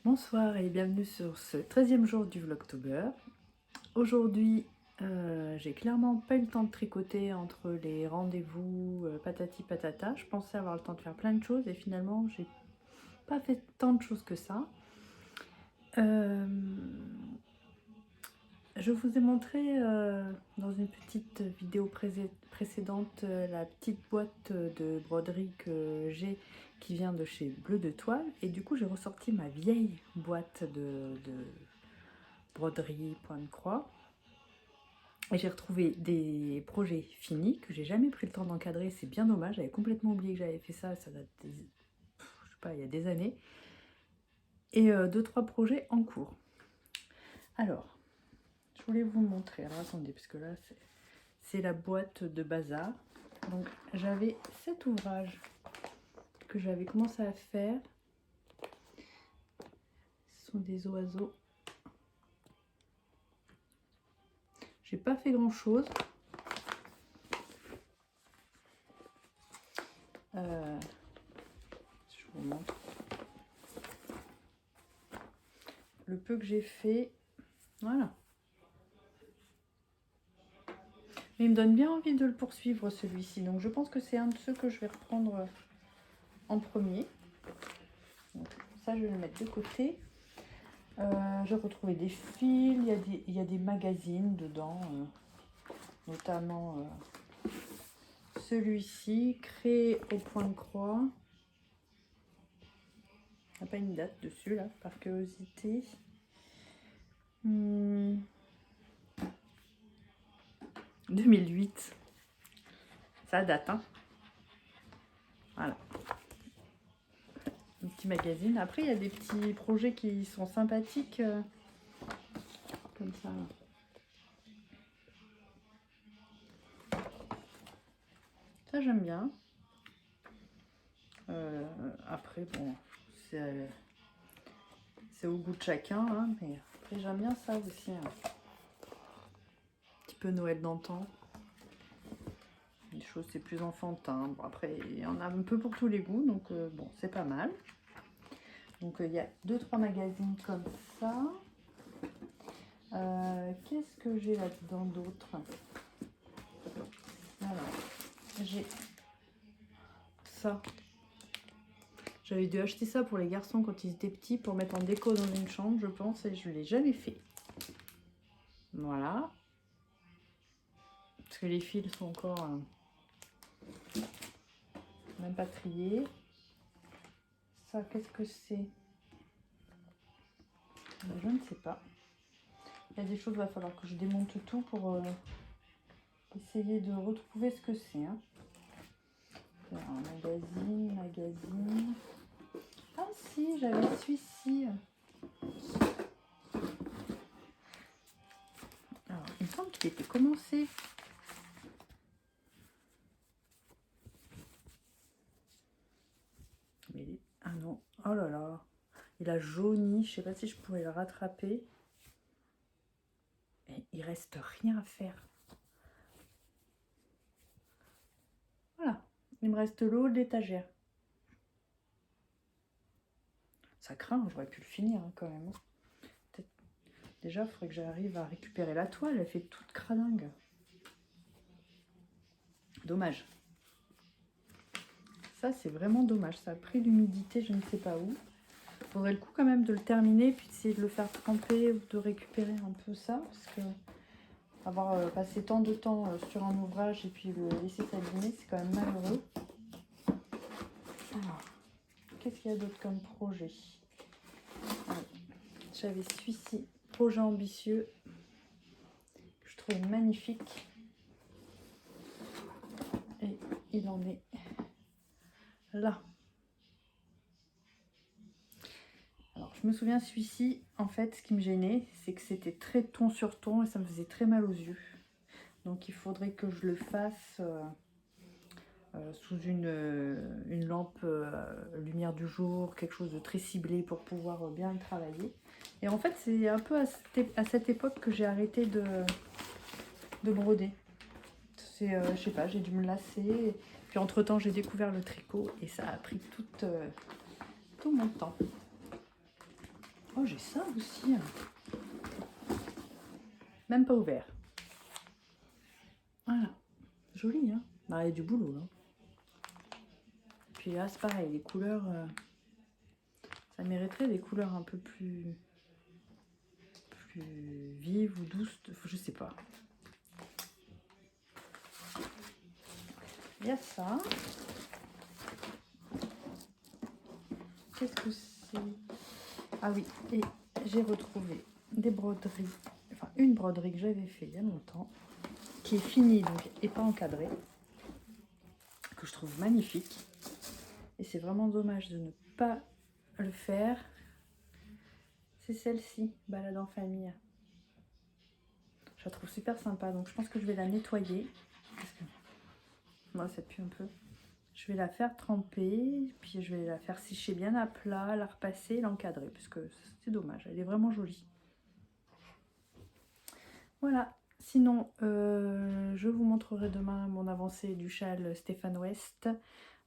Bonsoir et bienvenue sur ce 13e jour du Vlogtober. Aujourd'hui, j'ai clairement pas eu le temps de tricoter entre les rendez-vous patati patata. Je pensais avoir le temps de faire plein de choses et finalement, j'ai pas fait tant de choses que ça. Je vous ai montré dans une petite vidéo précédente la petite boîte de broderie que j'ai qui vient de chez Bleu de Toile, et du coup j'ai ressorti ma vieille boîte de broderie point de croix et j'ai retrouvé des projets finis que j'ai jamais pris le temps d'encadrer. C'est bien dommage, j'avais complètement oublié que j'avais fait ça, ça date je sais pas, il y a des années, et 2-3 projets en cours. Alors je voulais vous montrer, alors attendez, parce que là c'est la boîte de bazar. Donc j'avais cet ouvrage que j'avais commencé à faire. Ce sont des oiseaux. J'ai pas fait grand chose. Je vous montre. Le peu que j'ai fait, voilà. Mais il me donne bien envie de le poursuivre, celui-ci. Donc je pense que c'est un de ceux que je vais reprendre en premier. Donc, ça, je vais le mettre de côté. J'ai retrouvé des fils, il y a des magazines dedans, notamment celui-ci, créé au point de croix. Il n'y a pas une date dessus, là, par curiosité. 2008. Ça date, hein. Voilà. Un petit magazine. Après, il y a des petits projets qui sont sympathiques. Comme ça. Ça, j'aime bien. Après, bon, c'est au goût de chacun, hein, mais après, j'aime bien ça aussi. Hein. Un petit peu Noël d'antan. Les choses, c'est plus enfantin. Bon, après, il y en a un peu pour tous les goûts, donc bon, c'est pas mal. Donc, il y a 2-3 magazines comme ça. Qu'est-ce que j'ai là-dedans d'autre? Alors, j'ai ça. J'avais dû acheter ça pour les garçons quand ils étaient petits, pour mettre en déco dans une chambre, je pense, et je ne l'ai jamais fait. Voilà. Parce que les fils sont encore même pas triés. Ça, qu'est-ce que c'est? Je ne sais pas. Il y a des choses, il va falloir que je démonte tout pour essayer de retrouver ce que c'est. Hein. Alors, magazine. Ah si, j'avais celui-ci. Alors, il me semble qu'il était commencé. Il a jauni, je sais pas si je pourrais le rattraper. Et il reste rien à faire. Voilà, il me reste le haut de l'étagère. Ça craint, j'aurais pu le finir hein, quand même. Déjà, il faudrait que j'arrive à récupérer la toile, elle fait toute cradingue. Dommage. Ça, c'est vraiment dommage. Ça a pris l'humidité, je ne sais pas où. Il faudrait le coup quand même de le terminer, puis d'essayer de le faire tremper ou de récupérer un peu ça. Parce que avoir passé tant de temps sur un ouvrage et puis le laisser s'abîmer, c'est quand même malheureux. Alors, qu'est-ce qu'il y a d'autre comme projet? J'avais celui-ci, projet ambitieux, que je trouve magnifique. Et il en est là. Alors, je me souviens, celui-ci, en fait, ce qui me gênait, c'est que c'était très ton sur ton et ça me faisait très mal aux yeux. Donc, il faudrait que je le fasse sous une lampe lumière du jour, quelque chose de très ciblé pour pouvoir bien le travailler. Et en fait, c'est un peu à cette époque que j'ai arrêté de broder. Je sais pas, j'ai dû me lasser. Puis entre-temps, j'ai découvert le tricot et ça a pris tout mon temps. Oh, j'ai ça aussi. Même pas ouvert. Voilà. Joli, hein. Bah, il y a du boulot, là. Puis là, c'est pareil, les couleurs... ça mériterait des couleurs un peu plus vives ou douces. Je sais pas. Il y a ça. Qu'est-ce que c'est? Ah oui, et j'ai retrouvé des broderies. Enfin, une broderie que j'avais fait il y a longtemps. Qui est finie, donc, et pas encadrée. Que je trouve magnifique. Et c'est vraiment dommage de ne pas le faire. C'est celle-ci, balade en famille. Je la trouve super sympa, donc je pense que je vais la nettoyer. Parce que moi, ça pue un peu. Je vais la faire tremper, puis je vais la faire sécher bien à plat, la repasser, l'encadrer, parce que c'est dommage, elle est vraiment jolie. Voilà, sinon, je vous montrerai demain mon avancée du châle Stéphane West.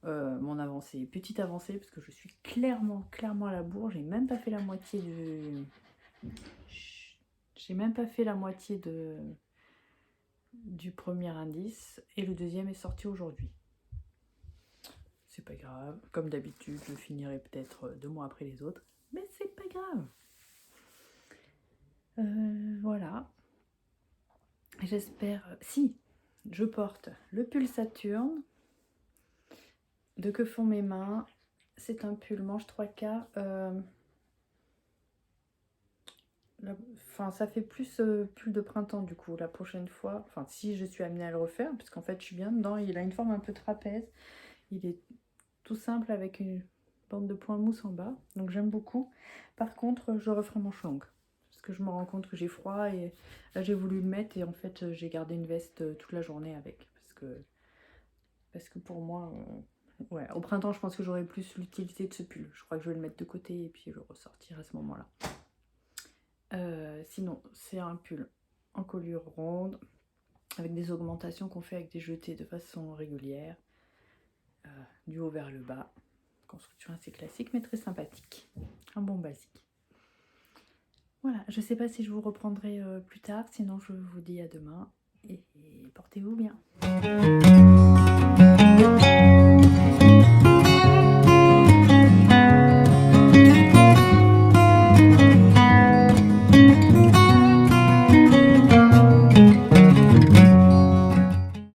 Mon avancée, petite avancée, parce que je suis clairement à la bourre. J'ai même pas fait la moitié du premier indice, et le deuxième est sorti aujourd'hui. C'est pas grave, comme d'habitude, je finirai peut-être 2 mois après les autres, mais c'est pas grave. Voilà. J'espère... Si, je porte le pull Saturne de Que font mes mains. C'est un pull manche 3/4. Enfin, ça fait plus pull de printemps du coup la prochaine fois. Enfin, si je suis amenée à le refaire, parce qu'en fait, je suis bien dedans. Il a une forme un peu trapèze. Il est tout simple avec une bande de point mousse en bas. Donc, j'aime beaucoup. Par contre, je referai manche longue. Parce que je me rends compte que j'ai froid. Et là, j'ai voulu le mettre. Et en fait, j'ai gardé une veste toute la journée avec. Parce que pour moi... ouais, au printemps, je pense que j'aurai plus l'utilité de ce pull. Je crois que je vais le mettre de côté et puis le ressortir à ce moment-là. Sinon, c'est un pull en colure ronde avec des augmentations qu'on fait avec des jetés de façon régulière, du haut vers le bas. Construction assez classique mais très sympathique. Un bon basique. Voilà, je ne sais pas si je vous reprendrai plus tard, sinon je vous dis à demain et portez-vous bien.